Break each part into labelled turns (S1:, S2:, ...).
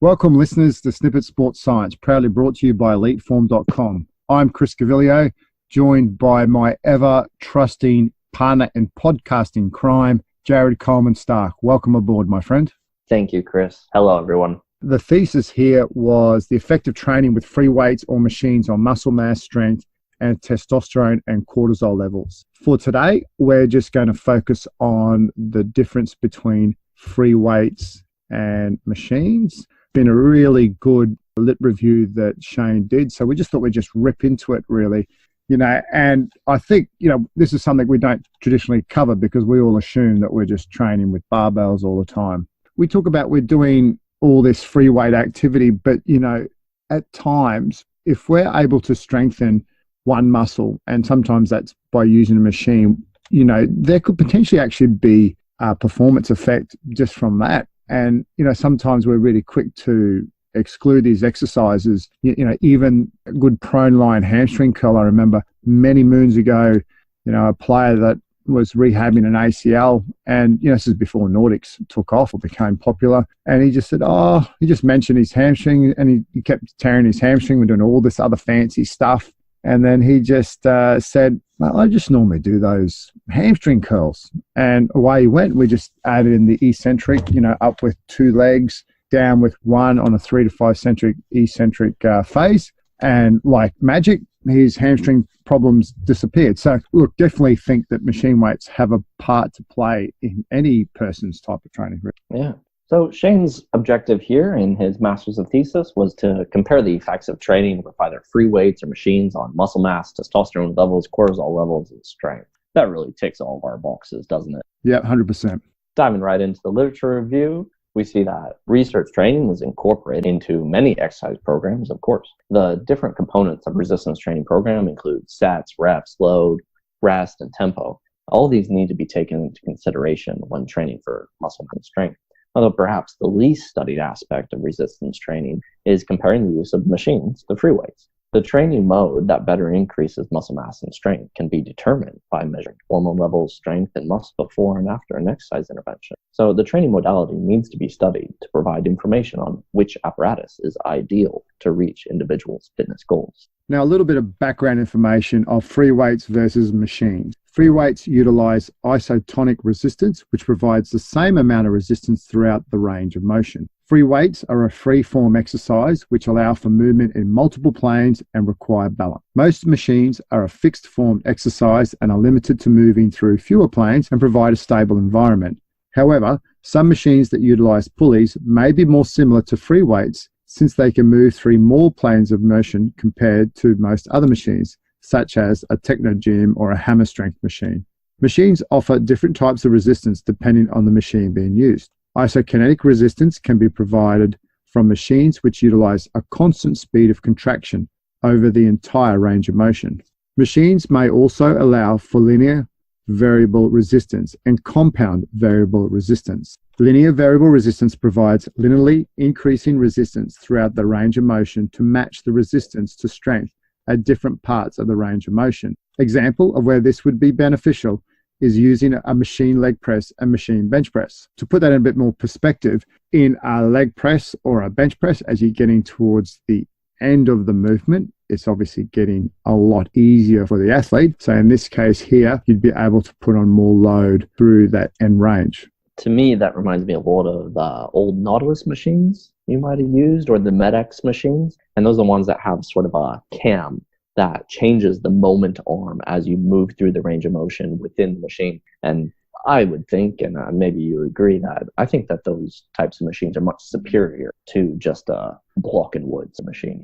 S1: Welcome, listeners, to Snippit Sports Science, proudly brought to you by EliteForm.com. I'm Chris Gavilio, joined by my ever-trusting partner in podcasting crime, Jared Coleman-Stark. Welcome aboard, my friend.
S2: Thank you, Chris. Hello, everyone.
S1: The thesis here was the effect of training with free weights or machines on muscle mass, strength, and testosterone and cortisol levels. For today, we're just going to focus on the difference between free weights and machines. Been a really good lit review that Shane did, so we just thought we'd just rip into it, really. And I think, this is something we don't traditionally cover because we all assume that we're just training with barbells all the time. We talk about we're doing all this free weight activity, but, at times, if we're able to strengthen one muscle, and sometimes that's by using a machine, there could potentially actually be a performance effect just from that. And, sometimes we're really quick to exclude these exercises. Even a good prone line hamstring curl. I remember many moons ago, a player that was rehabbing an ACL, and, this is before Nordics took off or became popular. And he just said, he just mentioned his hamstring, and he kept tearing his hamstring. We're doing all this other fancy stuff. And then he just said, well, I just normally do those hamstring curls. And away he went. We just added in the eccentric, up with two legs, down with one on a 3 to 5 eccentric phase. And like magic, his hamstring problems disappeared. So look, definitely think that machine weights have a part to play in any person's type of training.
S2: Yeah. So Shane's objective here in his master's of thesis was to compare the effects of training with either free weights or machines on muscle mass, testosterone levels, cortisol levels, and strength. That really ticks all of our boxes, doesn't it?
S1: Yeah, 100%.
S2: Diving right into the literature review, we see that research training is incorporated into many exercise programs, of course. The different components of resistance training program include sets, reps, load, rest, and tempo. All these need to be taken into consideration when training for muscle and strength. Although perhaps the least studied aspect of resistance training is comparing the use of machines to free weights. The training mode that better increases muscle mass and strength can be determined by measuring hormone levels, strength, and muscle before and after an exercise intervention. So the training modality needs to be studied to provide information on which apparatus is ideal to reach individuals' fitness goals.
S1: Now, a little bit of background information of free weights versus machines. Free weights utilize isotonic resistance, which provides the same amount of resistance throughout the range of motion. Free weights are a free-form exercise which allow for movement in multiple planes and require balance. Most machines are a fixed-form exercise and are limited to moving through fewer planes and provide a stable environment. However, some machines that utilize pulleys may be more similar to free weights since they can move through more planes of motion compared to most other machines, such as a techno gym or a hammer strength machine. Machines offer different types of resistance depending on the machine being used. Isokinetic resistance can be provided from machines which utilize a constant speed of contraction over the entire range of motion. Machines may also allow for linear variable resistance and compound variable resistance. Linear variable resistance provides linearly increasing resistance throughout the range of motion to match the resistance to strength at different parts of the range of motion. Example of where this would be beneficial is using a machine leg press and machine bench press. To put that in a bit more perspective, in a leg press or a bench press, as you're getting towards the end of the movement, it's obviously getting a lot easier for the athlete. So in this case here, you'd be able to put on more load through that end range.
S2: To me, that reminds me a lot of the old Nautilus machines you might have used, or the MedX machines. And those are the ones that have sort of a cam that changes the moment arm as you move through the range of motion within the machine. And I would think, and maybe you agree, that I think that those types of machines are much superior to just a block and woods machine,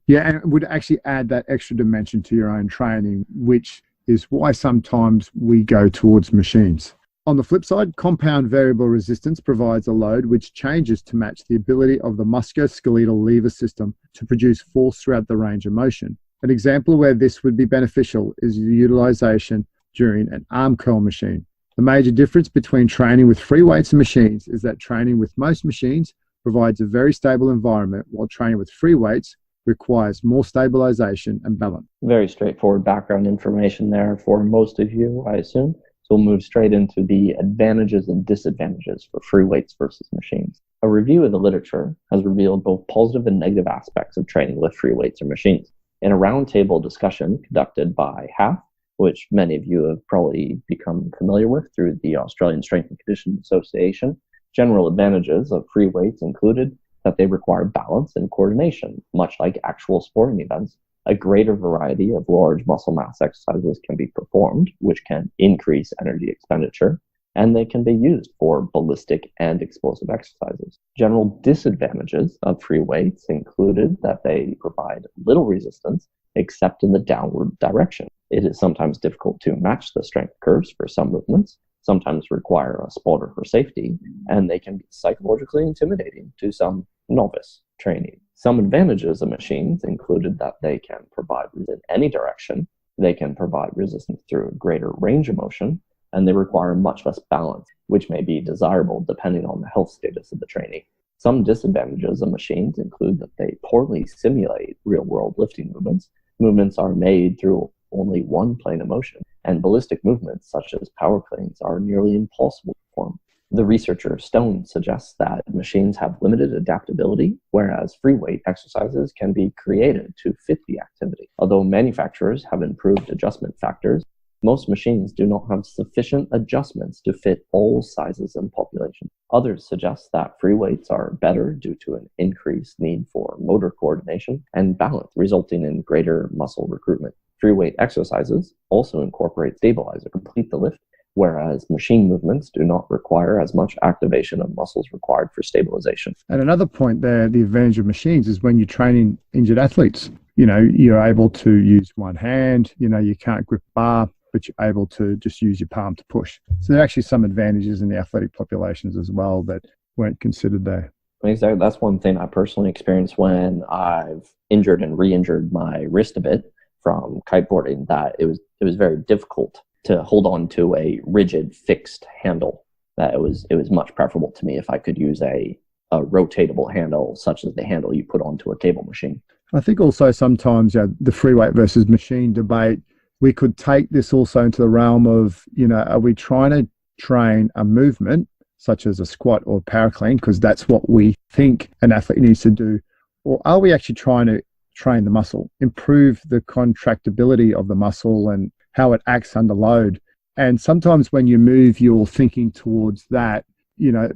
S1: Yeah, and it would actually add that extra dimension to your own training, which is why sometimes we go towards machines. On the flip side, compound variable resistance provides a load which changes to match the ability of the musculoskeletal lever system to produce force throughout the range of motion. An example where this would be beneficial is the utilization during an arm curl machine. The major difference between training with free weights and machines is that training with most machines provides a very stable environment, while training with free weights requires more stabilization and balance.
S2: Very straightforward background information there for most of you, I assume. So we'll move straight into the advantages and disadvantages for free weights versus machines. A review of the literature has revealed both positive and negative aspects of training with free weights or machines. In a roundtable discussion conducted by HAF, which many of you have probably become familiar with through the Australian Strength and Conditioning Association, general advantages of free weights included that they require balance and coordination, much like actual sporting events. A greater variety of large muscle mass exercises can be performed, which can increase energy expenditure, and they can be used for ballistic and explosive exercises. General disadvantages of free weights included that they provide little resistance except in the downward direction. It is sometimes difficult to match the strength curves for some movements, sometimes require a spotter for safety, and they can be psychologically intimidating to some novice trainees. Some advantages of machines included that they can provide resistance in any direction, they can provide resistance through a greater range of motion, and they require much less balance, which may be desirable depending on the health status of the trainee. Some disadvantages of machines include that they poorly simulate real-world lifting movements. Movements are made through only one plane of motion, and ballistic movements such as power cleans are nearly impossible to perform. The researcher Stone suggests that machines have limited adaptability, whereas free weight exercises can be created to fit the activity. Although manufacturers have improved adjustment factors, most machines do not have sufficient adjustments to fit all sizes and populations. Others suggest that free weights are better due to an increased need for motor coordination and balance, resulting in greater muscle recruitment. Free weight exercises also incorporate stabilizer, complete the lift, whereas machine movements do not require as much activation of muscles required for stabilization.
S1: And another point there, the advantage of machines is when you're training injured athletes, you're able to use one hand, you can't grip a bar, but you're able to just use your palm to push. So there are actually some advantages in the athletic populations as well that weren't considered there.
S2: Exactly. That's one thing I personally experienced when I've injured and re-injured my wrist a bit from kiteboarding, that it was very difficult to hold on to a rigid fixed handle. That it was much preferable to me if I could use a rotatable handle, such as the handle you put onto a cable machine.
S1: I think also sometimes the free weight versus machine debate, we could take this also into the realm of, are we trying to train a movement such as a squat or power clean, because that's what we think an athlete needs to do, or are we actually trying to train the muscle, improve the contractibility of the muscle and how it acts under load? And sometimes when you move, you're thinking towards that,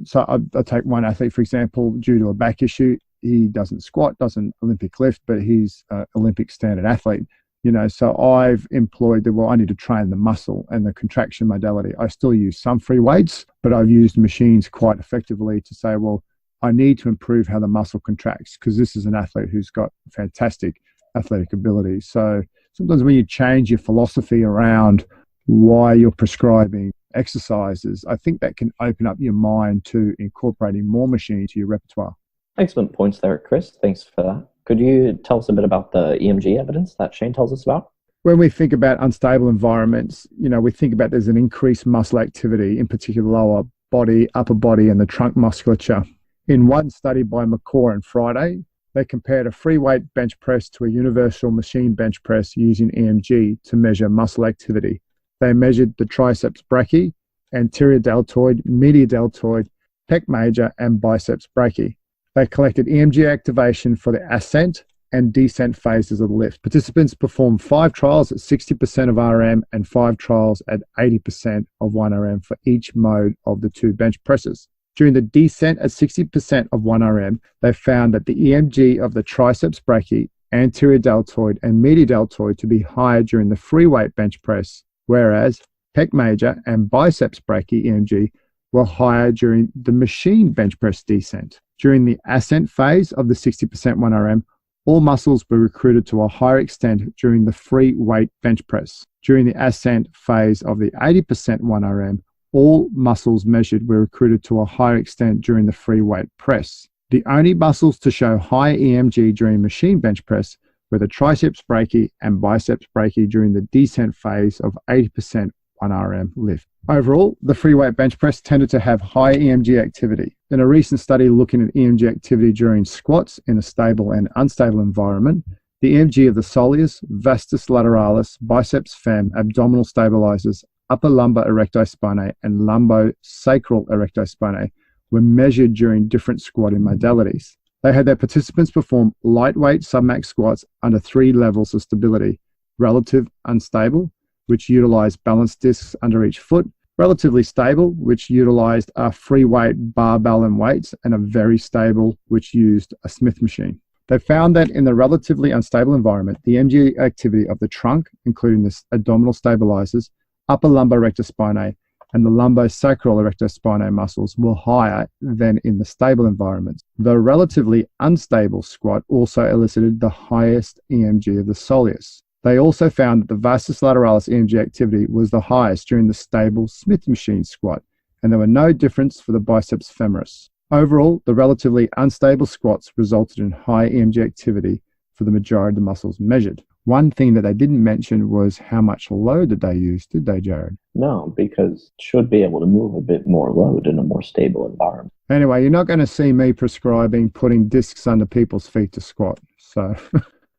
S1: so I'll take one athlete, for example, due to a back issue, he doesn't squat, doesn't Olympic lift, but he's an Olympic standard athlete. So I've employed I need to train the muscle and the contraction modality. I still use some free weights, but I've used machines quite effectively to say, well, I need to improve how the muscle contracts, because this is an athlete who's got fantastic athletic ability. So sometimes when you change your philosophy around why you're prescribing exercises, I think that can open up your mind to incorporating more machines to your repertoire.
S2: Excellent points there, Chris. Thanks for that. Could you tell us a bit about the EMG evidence that Shane tells us about?
S1: When we think about unstable environments, we think about there's an increased muscle activity, in particular lower body, upper body, and the trunk musculature. In one study by McCaw and Friday, they compared a free weight bench press to a universal machine bench press using EMG to measure muscle activity. They measured the triceps brachii, anterior deltoid, medial deltoid, pec major, and biceps brachii. They collected EMG activation for the ascent and descent phases of the lift. Participants performed 5 trials at 60% of RM and 5 trials at 80% of 1 RM for each mode of the 2 bench presses. During the descent at 60% of 1 RM, they found that the EMG of the triceps brachii, anterior deltoid, and medial deltoid to be higher during the free weight bench press, whereas pec major and biceps brachii EMG were higher during the machine bench press descent. During the ascent phase of the 60% 1 RM, all muscles were recruited to a higher extent during the free weight bench press. During the ascent phase of the 80% 1 RM, all muscles measured were recruited to a higher extent during the free weight press. The only muscles to show high EMG during machine bench press were the triceps brachii and biceps brachii during the descent phase of 80% 1 RM lift. Overall, the free weight bench press tended to have high EMG activity. In a recent study looking at EMG activity during squats in a stable and unstable environment, the EMG of the soleus, vastus lateralis, biceps fem, abdominal stabilizers, upper lumbar erectospinae and lumbosacral erectospinae were measured during different squatting modalities. They had their participants perform lightweight submax squats under 3 levels of stability: relative unstable, which utilized balanced discs under each foot; relatively stable, which utilized a free weight barbell and weights; and a very stable, which used a Smith machine. They found that in the relatively unstable environment, the EMG activity of the trunk, including the abdominal stabilizers, upper lumbar erectospinae, and the lumbosacral erectospinae muscles were higher than in the stable environments. The relatively unstable squat also elicited the highest EMG of the soleus. They also found that the vastus lateralis EMG activity was the highest during the stable Smith machine squat, and there were no difference for the biceps femoris. Overall, the relatively unstable squats resulted in high EMG activity for the majority of the muscles measured. One thing that they didn't mention was how much load did they use, did they, Jared?
S2: No, because should be able to move a bit more load in a more stable environment.
S1: Anyway, you're not going to see me prescribing putting discs under people's feet to squat. So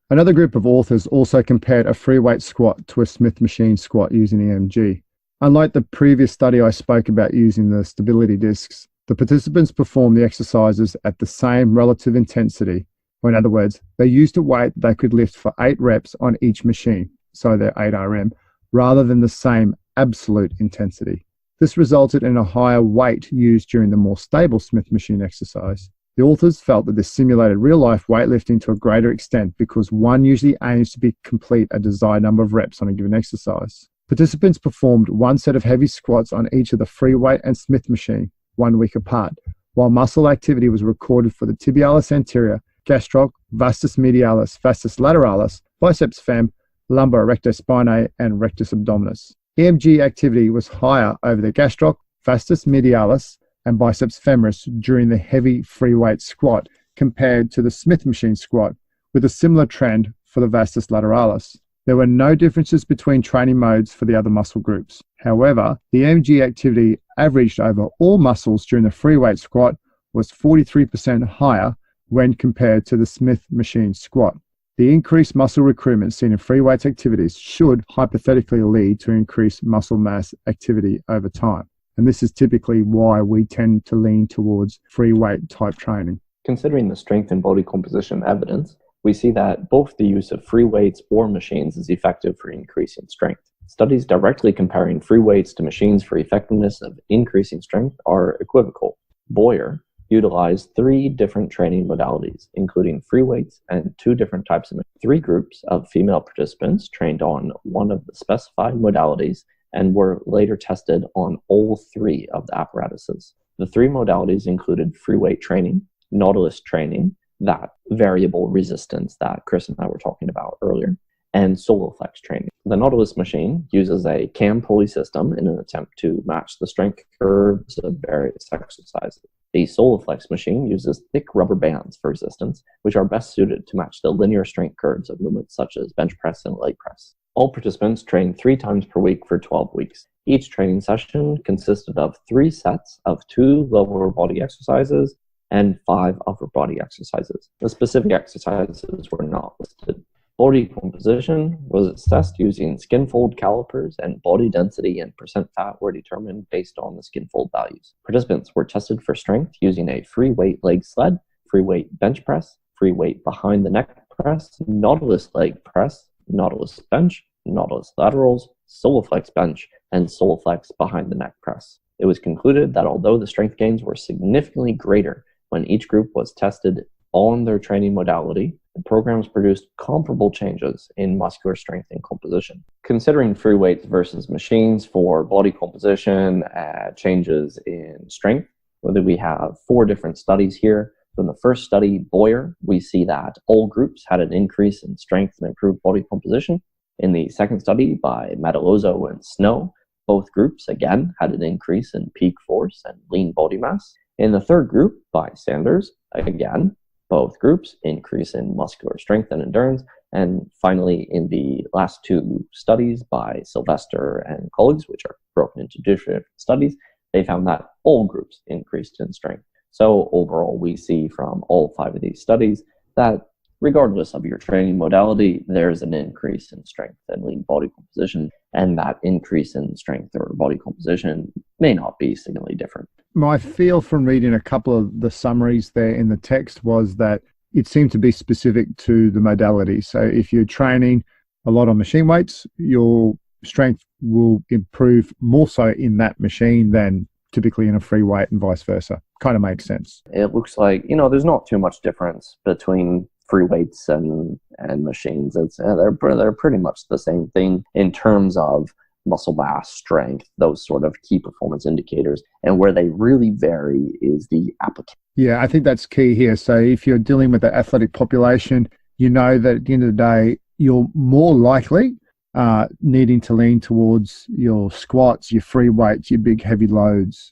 S1: another group of authors also compared a free weight squat to a Smith machine squat using EMG. Unlike the previous study I spoke about using the stability discs, the participants performed the exercises at the same relative intensity. Or in other words, they used a weight they could lift for 8 reps on each machine, so they're 8 RM, rather than the same absolute intensity. This resulted in a higher weight used during the more stable Smith machine exercise. The authors felt that this simulated real-life weightlifting to a greater extent because one usually aims to complete a desired number of reps on a given exercise. Participants performed one set of heavy squats on each of the free weight and Smith machine, 1 week apart, while muscle activity was recorded for the tibialis anterior, gastroc, vastus medialis, vastus lateralis, biceps fem, lumbar erectospinae, and rectus abdominis. EMG activity was higher over the gastroc, vastus medialis, and biceps femoris during the heavy free weight squat compared to the Smith machine squat, with a similar trend for the vastus lateralis. There were no differences between training modes for the other muscle groups. However, the EMG activity averaged over all muscles during the free weight squat was 43% higher when compared to the Smith machine squat. The increased muscle recruitment seen in free weights activities should hypothetically lead to increased muscle mass activity over time. And this is typically why we tend to lean towards free weight type training.
S2: Considering the strength and body composition evidence, we see that both the use of free weights or machines is effective for increasing strength. Studies directly comparing free weights to machines for effectiveness of increasing strength are equivocal. Boyer utilized 3 different training modalities, including free weights and 2 different types of 3 groups of female participants trained on one of the specified modalities and were later tested on all 3 of the apparatuses. The 3 modalities included free weight training, Nautilus training, that variable resistance that Chris and I were talking about earlier, and SoloFlex training. The Nautilus machine uses a cam pulley system in an attempt to match the strength curves of various exercises. The SoloFlex machine uses thick rubber bands for resistance, which are best suited to match the linear strength curves of movements such as bench press and leg press. All participants trained 3 times per week for 12 weeks. Each training session consisted of 3 sets of 2 lower body exercises and 5 upper body exercises. The specific exercises were not listed. Body composition was assessed using skin fold calipers, and body density and percent fat were determined based on the skin fold values. Participants were tested for strength using a free weight leg sled, free weight bench press, free weight behind the neck press, Nautilus leg press, Nautilus bench, Nautilus laterals, SoloFlex bench, and SoloFlex behind the neck press. It was concluded that although the strength gains were significantly greater when each group was tested on their training modality, the programs produced comparable changes in muscular strength and composition. Considering free weights versus machines for body composition, changes in strength, whether we have 4 different studies here. From the first study, Boyer, we see that all groups had an increase in strength and improved body composition. In the second study by Madalozo and Snow, both groups again had an increase in peak force and lean body mass. In the third group by Sanders, again, both groups increase in muscular strength and endurance. And finally, in the last 2 studies by Sylvester and colleagues, which are broken into different studies, they found that all groups increased in strength. So overall, we see from all 5 of these studies that regardless of your training modality, there's an increase in strength and lean body composition, and that increase in strength or body composition may not be significantly different.
S1: My feel from reading a couple of the summaries there in the text was that it seemed to be specific to the modality. So if you're training a lot on machine weights, your strength will improve more so in that machine than typically in a free weight, and vice versa. Kind of makes sense.
S2: It looks like, there's not too much difference between free weights and machines. They're pretty much the same thing in terms of muscle mass, strength, those sort of key performance indicators. And where they really vary is the application.
S1: Yeah, I think that's key here. So if you're dealing with the athletic population, you know that at the end of the day, you're more likely needing to lean towards your squats, your free weights, your big heavy loads.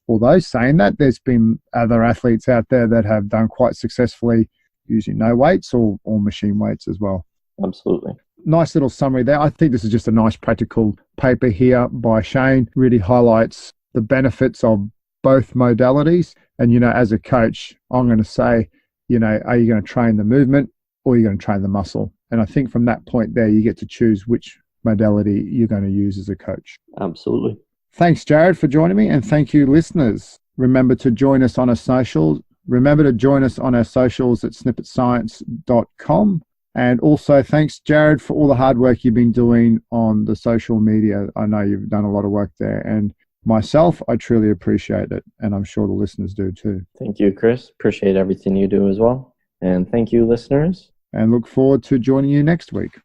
S1: Although saying that, there's been other athletes out there that have done quite successfully using no weights or machine weights as well.
S2: Absolutely.
S1: Nice little summary there. I think this is just a nice practical paper here by Shane. Really highlights the benefits of both modalities. And, as a coach, I'm going to say, are you going to train the movement or are you going to train the muscle? And I think from that point there, you get to choose which modality you're going to use as a coach.
S2: Absolutely.
S1: Thanks, Jared, for joining me. And thank you, listeners. Remember to join us on our socials. Remember to join us on our socials at snippetscience.com. And also, thanks, Jared, for all the hard work you've been doing on the social media. I know you've done a lot of work there. And myself, I truly appreciate it. And I'm sure the listeners do too.
S2: Thank you, Chris. Appreciate everything you do as well. And thank you, listeners.
S1: And look forward to joining you next week.